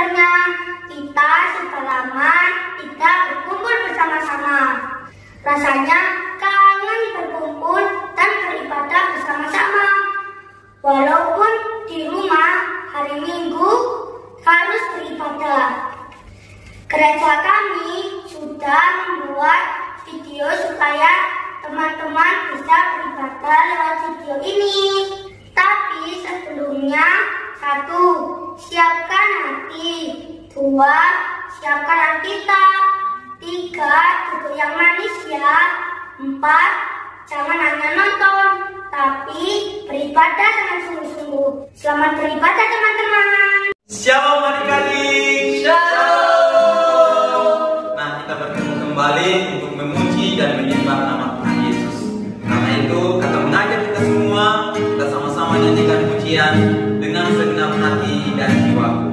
sebenarnya kita semalaman tidak berkumpul bersama-sama. Rasanya kangen berkumpul dan beribadah bersama-sama. Walaupun di rumah hari Minggu harus beribadah. Gereja kami sudah membuat video supaya teman-teman bisa beribadah lewat video ini. Tapi sebelumnya, 1. Siapkan hati. 2. Siapkan Alkitab. 3. Duduk yang manis ya. 4. Jangan hanya nonton, tapi beribadah dengan sungguh-sungguh. Selamat beribadah teman-teman. Shalom adik-adik. Shalom. Nah, kita bertemu kembali untuk memuji dan menyembah nama Tuhan Yesus. Karena itu, kata mengajak kita semua, kita sama-sama nyanyikan pujian dengan segenap hati dan jiwa.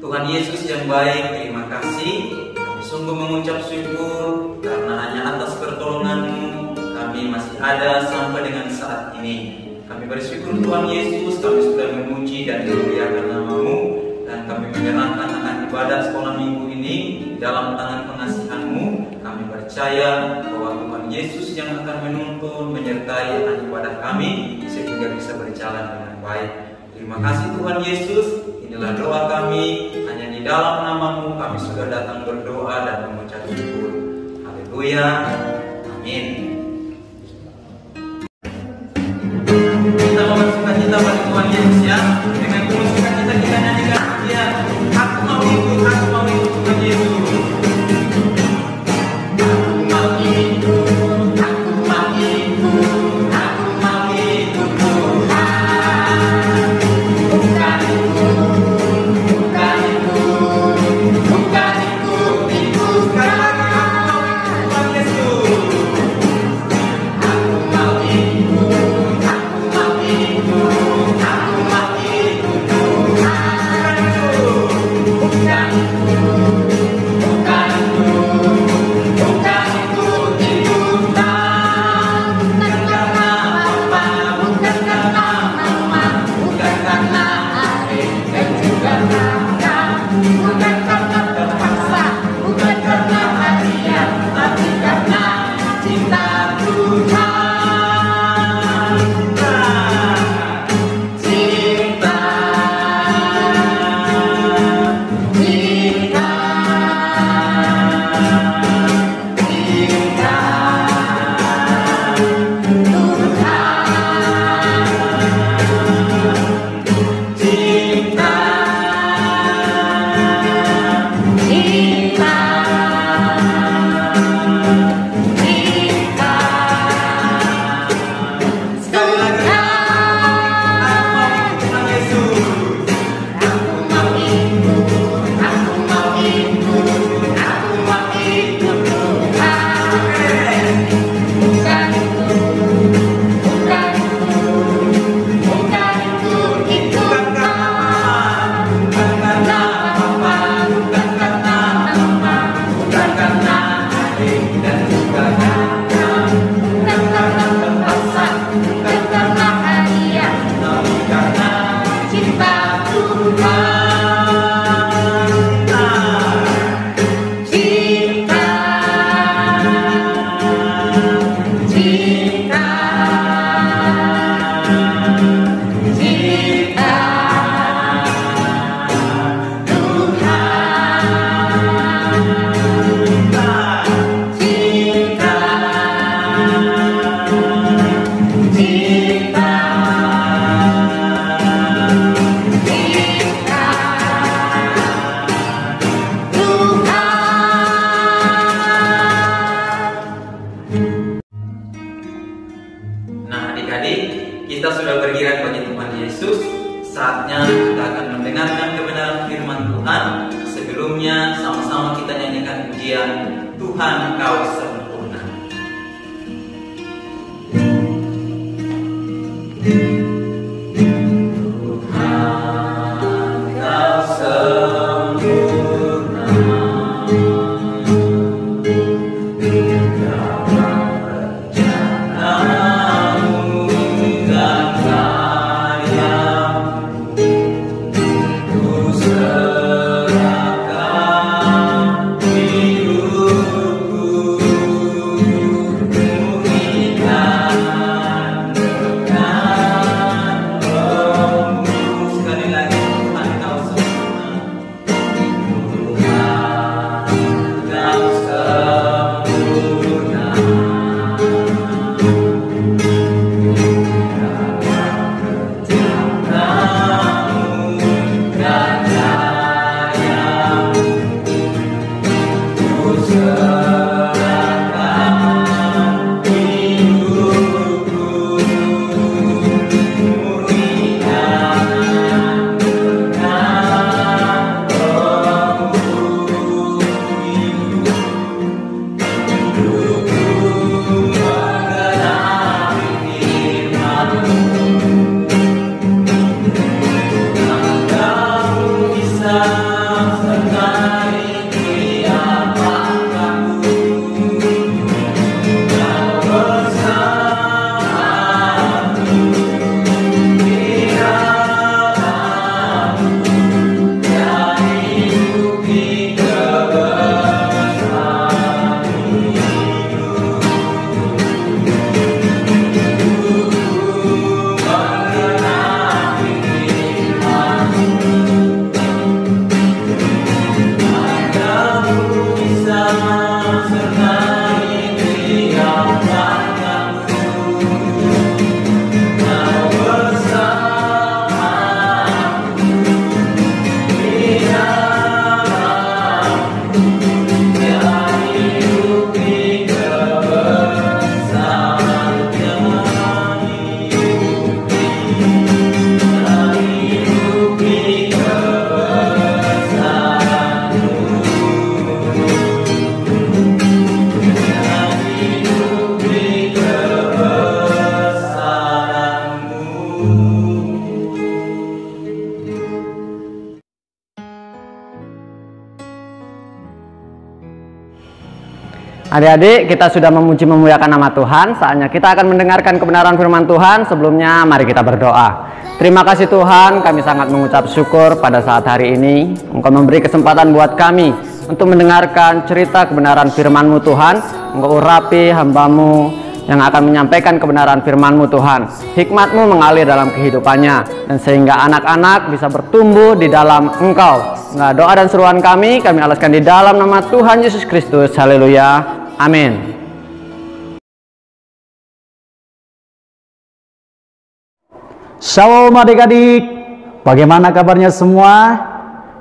Tuhan Yesus yang baik, terima kasih. Kami sungguh mengucap syukur karena hanya atas pertolongan-Mu kami masih ada sampai dengan saat ini. Kami bersyukur Tuhan Yesus, kami sudah memuji dan memuliakan nama-Mu, dan kami menyerahkan akan ibadah sekolah minggu ini dalam tangan pengasihan-Mu. Kami percaya bahwa Tuhan Yesus yang akan menuntun, menyertai akan ibadah kami sehingga bisa berjalan dengan baik. Terima kasih Tuhan Yesus. Inilah doa kami, hanya di dalam nama-Mu kami sudah datang berdoa dan mengucap syukur. Haleluya, amin. Kita mau bersukacita pada Tuhan Yesus ya. Dengan penuh sukacita kita nyanyikan pujian. Aku mau ikut Tuhan Yesus. Aku mau ikut, aku mau ikut, aku mau ikut Tuhan. Bukan ikut, bukan ikut Tuhan Yesus. sama-sama kita nyanyikan pujian Tuhan Kau Sempurna. Adik-adik, kita sudah memuji memuliakan nama Tuhan. Saatnya kita akan mendengarkan kebenaran firman Tuhan. Sebelumnya mari kita berdoa. Terima kasih Tuhan, kami sangat mengucap syukur pada saat hari ini Engkau memberi kesempatan buat kami untuk mendengarkan cerita kebenaran firman-Mu Tuhan. Engkau urapi hamba-Mu yang akan menyampaikan kebenaran firman-Mu Tuhan. Hikmat-Mu mengalir dalam kehidupannya, dan sehingga anak-anak bisa bertumbuh di dalam Engkau. Nah, doa dan seruan kami alaskan di dalam nama Tuhan Yesus Kristus. Haleluya. Amin. Shalom adik-adik, bagaimana kabarnya semua?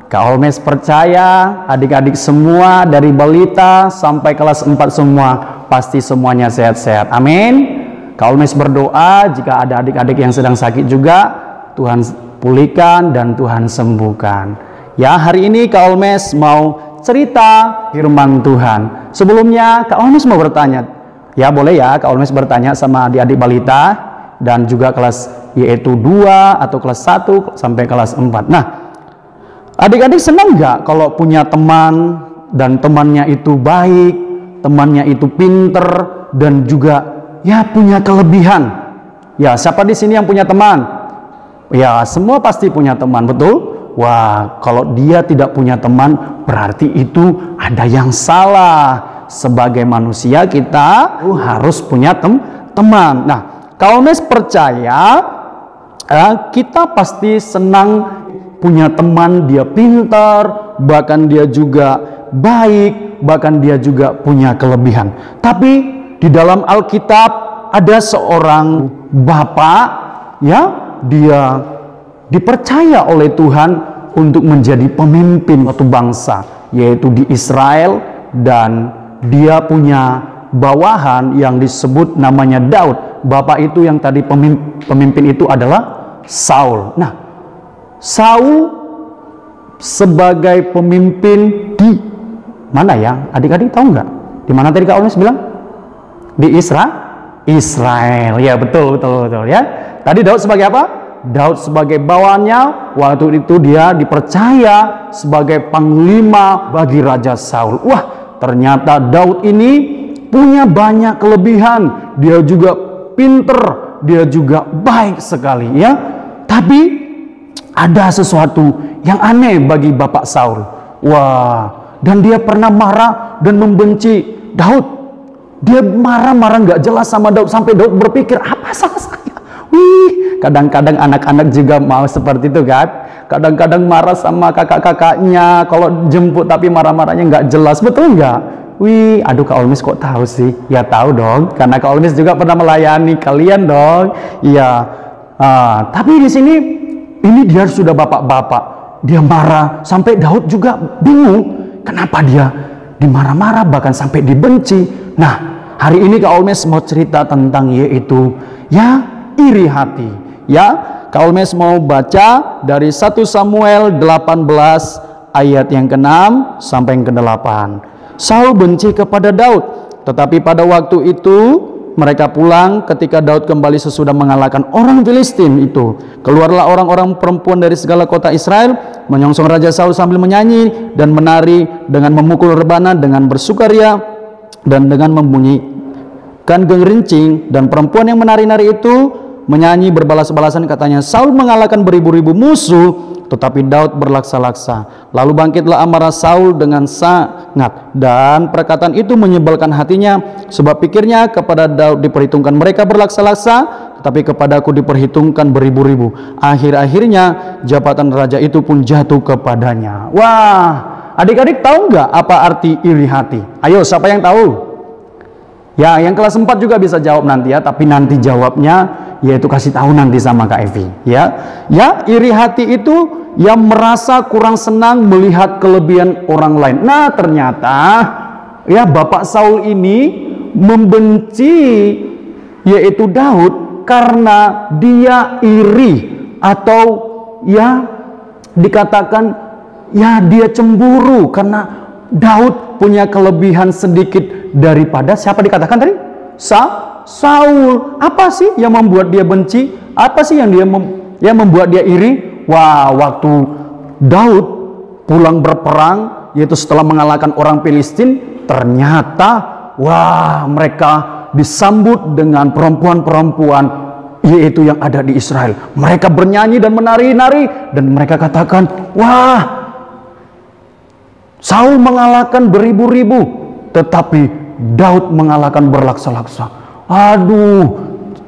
Kak Holmes percaya adik-adik semua dari balita sampai kelas 4 semua pasti semuanya sehat-sehat. Amin. Kak Holmes berdoa jika ada adik-adik yang sedang sakit juga, Tuhan pulihkan dan Tuhan sembuhkan. Ya, hari ini Kak Holmes mau cerita firman Tuhan. Sebelumnya Kak Holmes mau bertanya. Ya boleh ya, Kak Holmes bertanya sama adik-adik balita dan juga kelas yaitu 2 atau kelas 1 sampai kelas 4. Nah, adik-adik senang nggak kalau punya teman dan temannya itu baik, temannya itu pinter dan juga ya punya kelebihan? Ya, siapa di sini yang punya teman? Ya, semua pasti punya teman, betul? Wah, kalau dia tidak punya teman, berarti itu ada yang salah. Sebagai manusia kita harus punya teman. Nah, kalau Mes percaya, kita pasti senang punya teman, dia pintar, bahkan dia juga baik, bahkan dia juga punya kelebihan. Tapi di dalam Alkitab ada seorang bapak, ya, dia dipercaya oleh Tuhan untuk menjadi pemimpin suatu bangsa, yaitu di Israel, dan dia punya bawahan yang disebut namanya Daud. Bapak itu yang tadi pemimpin itu adalah Saul. Nah, Saul sebagai pemimpin Mana ya? Adik-adik tahu nggak? Di mana tadi Kak Olmes bilang? Di Israel. Ya, betul ya. Tadi Daud sebagai apa? Daud sebagai bawahannya. Waktu itu dia dipercaya sebagai panglima bagi Raja Saul. Wah, ternyata Daud ini punya banyak kelebihan. Dia juga pinter, dia juga baik sekali ya. Tapi ada sesuatu yang aneh bagi Bapak Saul. Wah, dan dia pernah marah dan membenci Daud. Dia marah-marah nggak jelas sama Daud sampai Daud berpikir, apa salah saya? Wih, kadang-kadang anak-anak juga mau seperti itu kan. Kadang-kadang marah sama kakak-kakaknya kalau jemput tapi marah-marahnya nggak jelas, betul nggak? Wih, aduh Kak Olmes kok tahu sih? Ya tahu dong, karena Kak Olmes juga pernah melayani kalian dong. Iya. Tapi di sini ini dia sudah bapak-bapak. Dia marah sampai Daud juga bingung. Kenapa dia dimarah-marah bahkan sampai dibenci? Nah, hari ini Kak Olmes mau cerita tentang yaitu ya iri hati. Ya, Kak Olmes mau baca dari 1 Samuel 18 ayat yang ke-6 sampai yang ke-8. Saul benci kepada Daud, tetapi pada waktu itu mereka pulang ketika Daud kembali sesudah mengalahkan orang Filistin itu. Keluarlah orang-orang perempuan dari segala kota Israel menyongsong Raja Saul sambil menyanyi dan menari dengan memukul rebana dengan bersukaria dan dengan membunyikan gerincing. Dan perempuan yang menari-nari itu menyanyi berbalas-balasan, katanya, Saul mengalahkan beribu-ribu musuh, tetapi Daud berlaksa-laksa. Lalu bangkitlah amarah Saul dengan sangat, dan perkataan itu menyebalkan hatinya, sebab pikirnya kepada Daud diperhitungkan mereka berlaksa-laksa, tetapi kepadaku diperhitungkan beribu-ribu. Akhir-akhirnya jabatan raja itu pun jatuh kepadanya. Wah, adik-adik tahu nggak apa arti iri hati? Ayo, siapa yang tahu? Ya, yang kelas 4 juga bisa jawab nanti ya, tapi nanti jawabnya yaitu kasih tahu nanti sama Kak Evi ya. Ya, iri hati itu yang merasa kurang senang melihat kelebihan orang lain. Nah, ternyata ya Bapak Saul ini membenci yaitu Daud karena dia iri, atau ya dikatakan ya dia cemburu karena Daud punya kelebihan sedikit daripada siapa dikatakan tadi? Saul. Apa sih yang membuat dia benci? Apa sih yang membuat dia iri? Wah, waktu Daud pulang berperang, yaitu setelah mengalahkan orang Filistin, ternyata wah, mereka disambut dengan perempuan-perempuan yaitu yang ada di Israel. Mereka bernyanyi dan menari-nari, dan mereka katakan, wah, Saul mengalahkan beribu-ribu, tetapi Daud mengalahkan berlaksa-laksa. Aduh,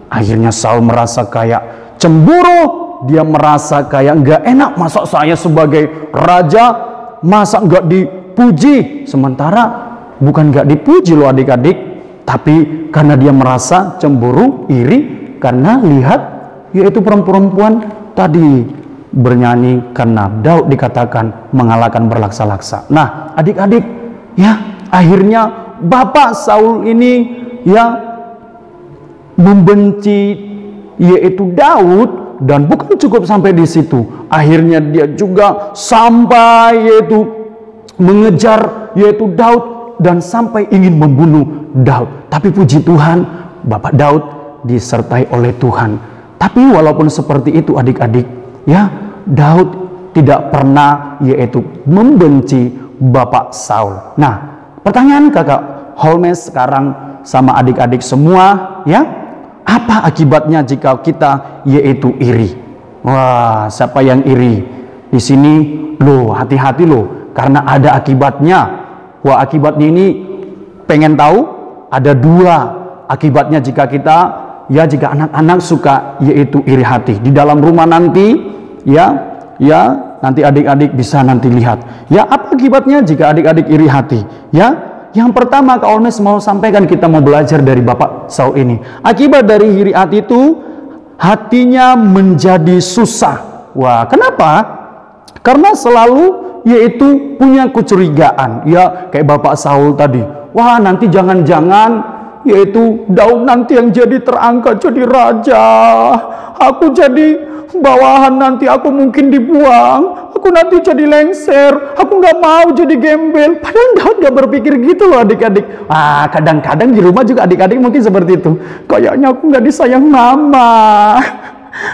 akhirnya Saul merasa kayak cemburu. Dia merasa kayak nggak enak, masa saya sebagai raja, masa nggak dipuji. Sementara bukan nggak dipuji loh adik-adik, tapi karena dia merasa cemburu, iri, karena lihat yaitu perempuan tadi bernyanyi karena Daud dikatakan mengalahkan berlaksa-laksa. Nah, adik-adik, ya akhirnya Bapak Saul ini ya membenci yaitu Daud, dan bukan cukup sampai di situ. Akhirnya dia juga sampai yaitu mengejar yaitu Daud dan sampai ingin membunuh Daud. Tapi puji Tuhan, Bapak Daud disertai oleh Tuhan. Tapi walaupun seperti itu adik-adik, ya Daud tidak pernah yaitu membenci Bapak Saul. Nah, pertanyaan Kakak Holmes sekarang sama adik-adik semua, ya, apa akibatnya jika kita yaitu iri? Wah, siapa yang iri? Di sini loh, hati-hati loh, karena ada akibatnya. Wah, akibatnya ini pengen tahu? Ada 2 akibatnya jika kita, ya jika anak-anak suka yaitu iri hati. Di dalam rumah nanti, ya nanti adik-adik bisa nanti lihat. Ya, apa akibatnya jika adik-adik iri hati? Ya, yang pertama Kak Olmes mau sampaikan, kita mau belajar dari Bapak Saul ini. Akibat dari iri hati itu, hatinya menjadi susah. Wah, kenapa? Karena selalu yaitu punya kecurigaan. Ya, kayak Bapak Saul tadi. Wah, nanti jangan-jangan yaitu Daud nanti yang jadi terangkat jadi raja. Aku jadi bawahan nanti aku mungkin dibuang, aku nanti jadi lengser, aku nggak mau jadi gembel. Padahal Daud nggak berpikir gitu loh adik-adik. Kadang-kadang di rumah juga adik-adik mungkin seperti itu. Kayaknya aku nggak disayang mama.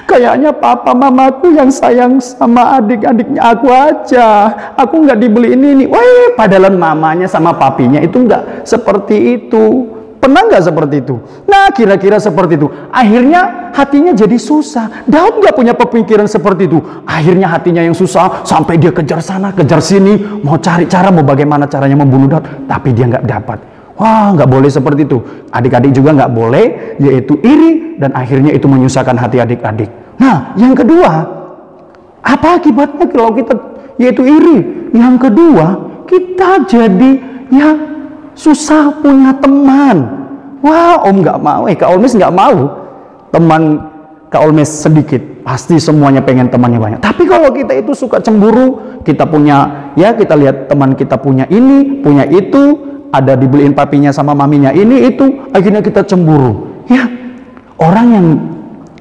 Kayaknya papa mamaku yang sayang sama adik-adiknya aku aja. Aku nggak dibeli ini. Wah, padahal mamanya sama papinya itu nggak seperti itu. Pernah nggak seperti itu? Nah, kira-kira seperti itu. Akhirnya hatinya jadi susah. Daud nggak punya pemikiran seperti itu. Akhirnya hatinya yang susah sampai dia kejar sana, kejar sini, mau cari cara, mau bagaimana caranya membunuh Daud, tapi dia nggak dapat. Wah, nggak boleh seperti itu. Adik-adik juga nggak boleh, yaitu iri, dan akhirnya itu menyusahkan hati adik-adik. Nah, yang kedua, apa akibatnya kalau kita yaitu iri? Yang kedua, kita jadi susah punya teman. Wah, Om nggak mau, Kak Olmes nggak mau teman Kak Olmes sedikit. Pasti semuanya pengen temannya banyak. Tapi kalau kita itu suka cemburu, kita punya, kita lihat teman kita punya ini, punya itu, ada dibeliin papinya sama maminya ini itu, akhirnya kita cemburu. Orang yang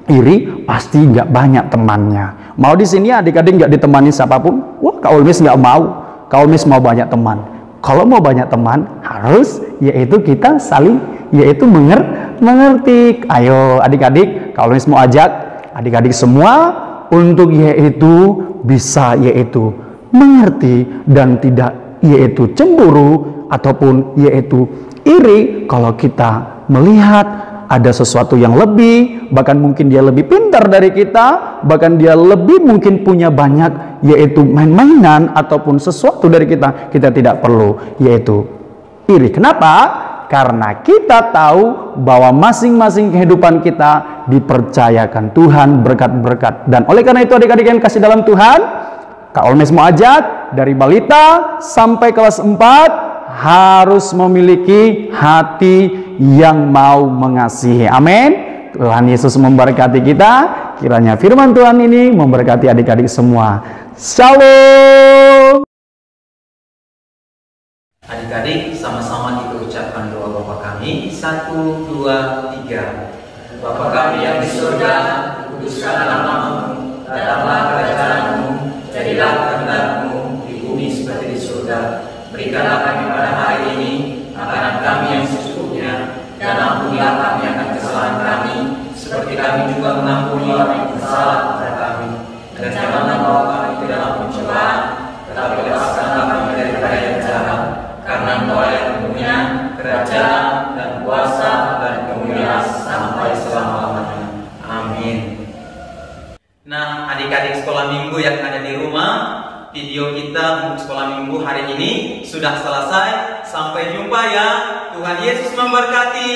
iri pasti nggak banyak temannya. Mau di sini adik-adik nggak ditemani siapapun? Wah, Kak Olmes nggak mau. Kak Olmes mau banyak teman. Kalau mau banyak teman harus yaitu kita saling mengerti. Ayo adik-adik, Kak Olmes mau ajak adik-adik semua untuk bisa mengerti dan tidak cemburu ataupun iri kalau kita melihat ada sesuatu yang lebih, bahkan mungkin dia lebih pintar dari kita, bahkan dia lebih mungkin punya banyak main-mainan ataupun sesuatu dari kita tidak perlu iri. Kenapa? Karena kita tahu bahwa masing-masing kehidupan kita dipercayakan Tuhan berkat-berkat. Dan oleh karena itu adik-adik yang kasih dalam Tuhan, Kak Olmes mau ajak dari balita sampai kelas 4 harus memiliki hati yang mau mengasihi. Amin. Tuhan Yesus memberkati kita. Kiranya firman Tuhan ini memberkati adik-adik semua. Shalom. Adik-adik, sama-sama kita ucapkan doa Bapa kami. 1, 2, 3. Bapa kami yang di surga, kuduskanlah namamu, datanglah kerajaanmu, jadilah kehendak-Mu di bumi seperti di surga. Berikanlah kami pada hari ini makanan kami yang secukupnya, dan ampunilah kami akan kesalahan kami, seperti kami juga mengampuni orang yang bersalah kepada kami. Dan janganlah bawa kami ke dalam pencobaan, tetapi lepaskanlah kami daripada yang jahat. Karena Engkau yang dunia, kerajaan, dan kuasa, dan kemuliaan sampai selama-lamanya. Amin. Nah, adik-adik sekolah minggu yang ada di rumah, video kita untuk sekolah minggu hari ini sudah selesai. Sampai jumpa ya. Tuhan Yesus memberkati.